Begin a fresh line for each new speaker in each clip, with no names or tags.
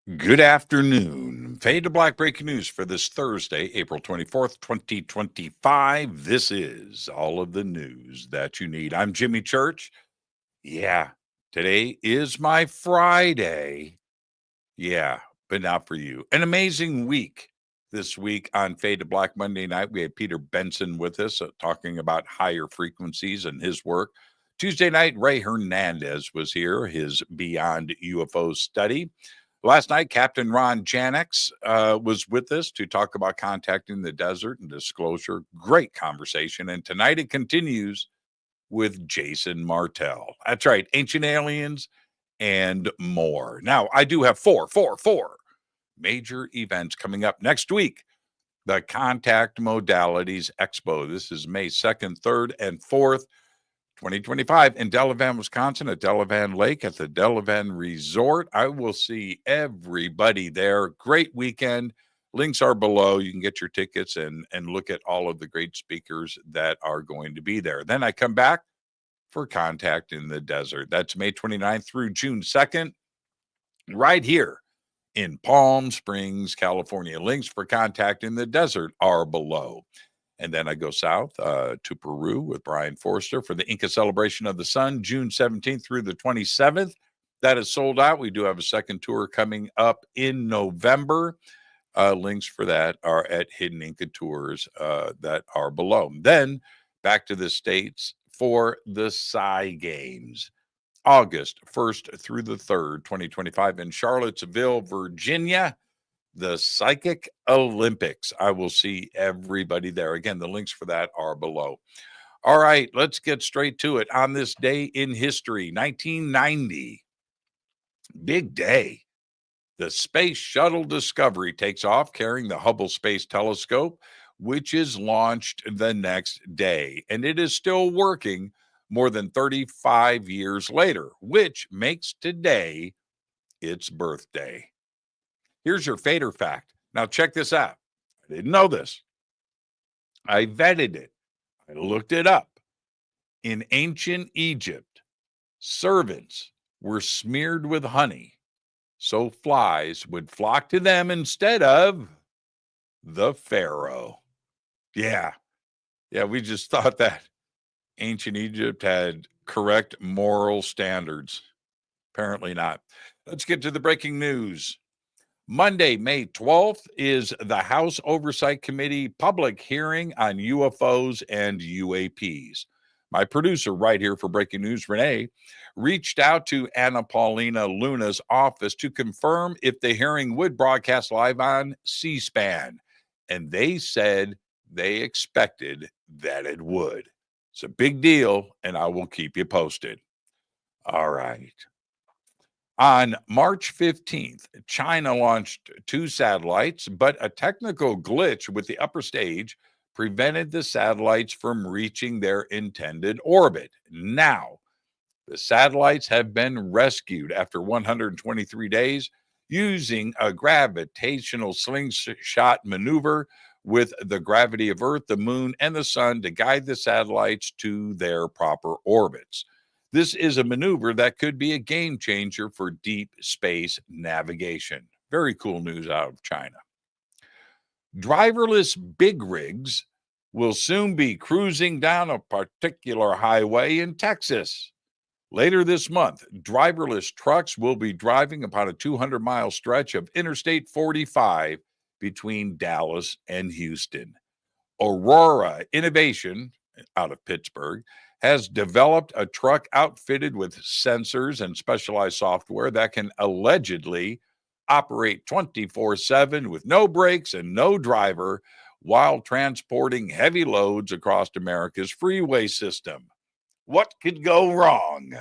Good afternoon. Fade to Black breaking news for this Thursday, April 24th, 2025. This is all of the news that you need. I'm Jimmy Church. Yeah, today is my Friday. Yeah, but not for you. An amazing week this week on Fade to Black Monday night. We had Peter Benson with us talking about higher frequencies and his work. Tuesday night, Ray Hernandez was here, his Beyond UFO study. Last night, Captain Ron Janix was with us to talk about contacting the desert and disclosure. Great conversation. And tonight it continues with Jason Martell. That's right, Ancient Aliens and more. Now, I do have four major events coming up next week. The Contact Modalities Expo. This is May 2nd, 3rd, and 4th. 2025 in Delavan, Wisconsin, at Delavan Lake at the Delavan Resort. I will see everybody there. Great weekend. Links are below. You can get your tickets and look at all of the great speakers that are going to be there. Then I come back for Contact in the Desert. That's May 29th through June 2nd, right here in Palm Springs, California. Links for Contact in the Desert are below. And then I go south to Peru with Brian Forster for the Inca Celebration of the Sun, June 17th through the 27th. That is sold out. We do have a second tour coming up in November. Links for that are at Hidden Inca Tours that are below. Then back to the States for the PSI Games, August 1st through the 3rd, 2025 in Charlottesville, Virginia. The Psychic Olympics. I will see everybody there. Again, the links for that are below. All right, let's get straight to it. On this day in history, 1990, big day. The Space Shuttle Discovery takes off carrying the Hubble Space Telescope, which is launched the next day. And it is still working more than 35 years later, which makes today its birthday. Here's your fader fact. Now, check this out. I didn't know this. I vetted it. I looked it up. In ancient Egypt, servants were smeared with honey so flies would flock to them instead of the pharaoh. Yeah, we just thought that ancient Egypt had correct moral standards. Apparently not. Let's get to the breaking news. Monday, May 12th, is the House Oversight Committee public hearing on UFOs and UAPs. My producer right here for Breaking News, Renee, reached out to Anna Paulina Luna's office to confirm if the hearing would broadcast live on C-SPAN. And they said they expected that it would. It's a big deal, and I will keep you posted. All right. On March 15th, China launched 2 satellites, but a technical glitch with the upper stage prevented the satellites from reaching their intended orbit. Now, the satellites have been rescued after 123 days using a gravitational slingshot maneuver with the gravity of Earth, the moon, and the sun to guide the satellites to their proper orbits. This is a maneuver that could be a game changer for deep space navigation. Very cool news out of China. Driverless big rigs will soon be cruising down a particular highway in Texas. Later this month, driverless trucks will be driving upon a 200-mile stretch of Interstate 45 between Dallas and Houston. Aurora Innovation, out of Pittsburgh, has developed a truck outfitted with sensors and specialized software that can allegedly operate 24/7 with no brakes and no driver while transporting heavy loads across America's freeway system. What could go wrong?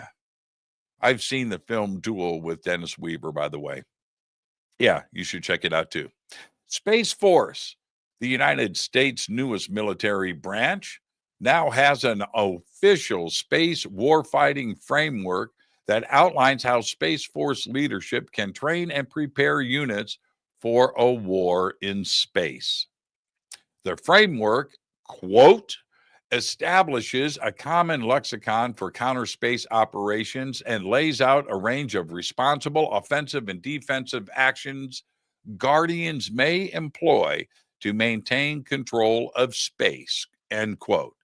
I've seen the film Duel with Dennis Weaver, by the way. Yeah, you should check it out too. Space Force, the United States' newest military branch, now has an official space warfighting framework that outlines how Space Force leadership can train and prepare units for a war in space. The framework, quote, establishes a common lexicon for counter space operations and lays out a range of responsible offensive and defensive actions guardians may employ to maintain control of space, end quote.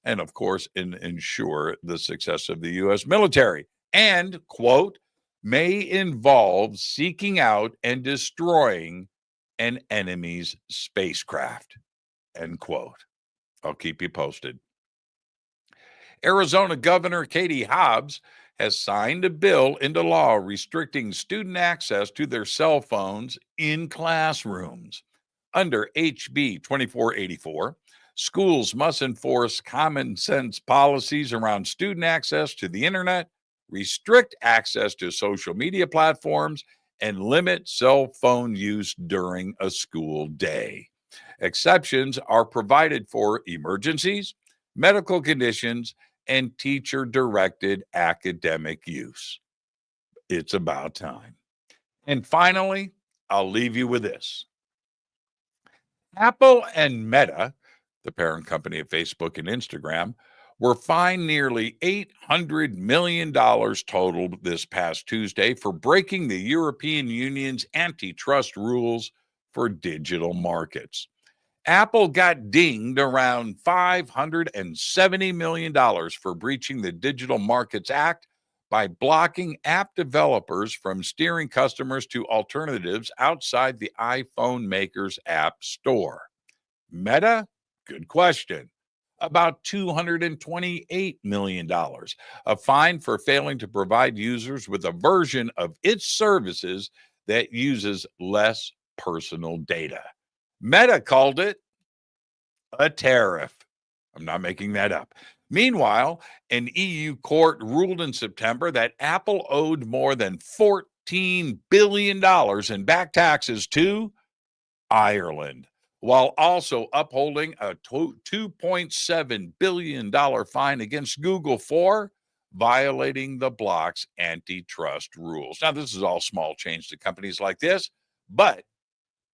And of course, ensure the success of the U.S. military, and quote, may involve seeking out and destroying an enemy's spacecraft, end quote. I'll keep you posted. Arizona Governor Katie Hobbs has signed a bill into law restricting student access to their cell phones in classrooms. Under HB 2484, schools must enforce common sense policies around student access to the internet, restrict access to social media platforms, and limit cell phone use during a school day. Exceptions are provided for emergencies, medical conditions, and teacher-directed academic use. It's about time. And finally, I'll leave you with this. Apple and Meta, the parent company of Facebook and Instagram, were fined nearly $800 million total this past Tuesday for breaking the European Union's antitrust rules for digital markets. Apple got dinged around $570 million for breaching the Digital Markets Act by blocking app developers from steering customers to alternatives outside the iPhone maker's app store. Meta? Good question. About $228 million, a fine for failing to provide users with a version of its services that uses less personal data. Meta called it a tariff. I'm not making that up. Meanwhile, an EU court ruled in September that Apple owed more than $14 billion in back taxes to Ireland, while also upholding a $2.7 billion fine against Google for violating the bloc's antitrust rules. Now, this is all small change to companies like this, but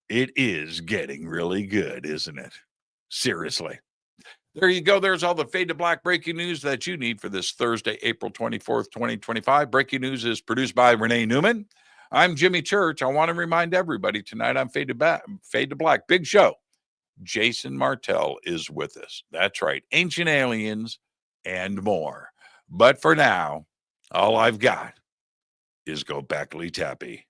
it is getting really good, isn't it? Seriously. There you go. There's all the Fade to Black breaking news that you need for this Thursday, April 24th, 2025. Breaking news is produced by Renee Neumann. I'm Jimmy Church. I want to remind everybody tonight on Fade to Black, big show. Jason Martell is with us. That's right. Ancient aliens and more. But for now, all I've got is Go Beckley Tappy.